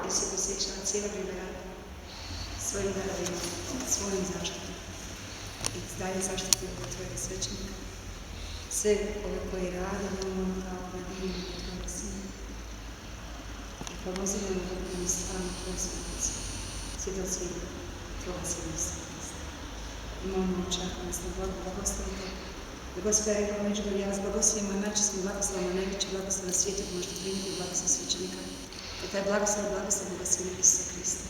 koji se posjećava cijelo vrijeme rada svojim darovima, svojim zaštitom. I daje zaštitu od tvojega svećenika. Sve ove koji rade, molimo kao na divinu tvojeg sina. I pomozi nam da budemo stvarno tvoji svjetnici, svjedoci tvoga sina Isusa. I molimo čak nas na Bogu blagoslovite. Da Gospod je rekao Međugorje, ja vas blagoslovim, a najčistijim blagoslovom, a najveći blagoslov na svijetu možete primiti blagoslov svećenika. Da taj blagoslov je blagoslov Boga Sina Isusa Krista.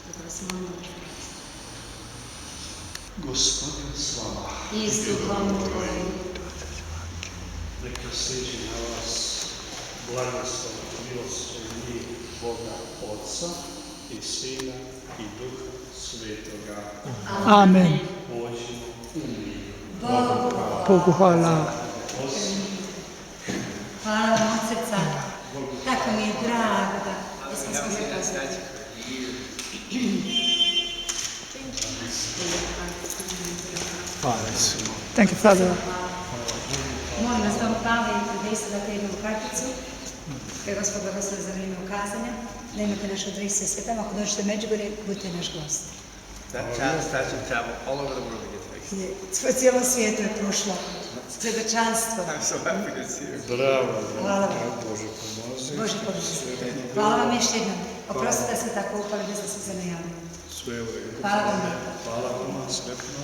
Tako vas molimo vaš blagoslov. Gospodin s vama. I s duhom tvojim. Neka siđe na vas blagoslov i milost i mir Boga Otca i Sina i Duha Svetoga. Amen. Pođimo u miru. Bogu hvala. Hvala vam od srca. Tako mi je drago da smo se zakazali. Thank you, Father. Molim vas da Pave i da isto date jednu karticu. Jer Gospod blagoslovi za vrijeme ukazanja. Da imate našu adresu sve tamo. Ako dođete u Međugorje, budite naš gost. That child will travel all over the world to get fixed. Cijelo svijetu je prošlo. Svjedočanstvo. I'm so happy to see you. Bravo, Hvala vam. Bože pomozi. Bože pomozi. Hvala vam još jednom. Oprostite da ste tako upali bez da ste se najavili. Sve u redu. Hvala vam. Hvala vam, sretno.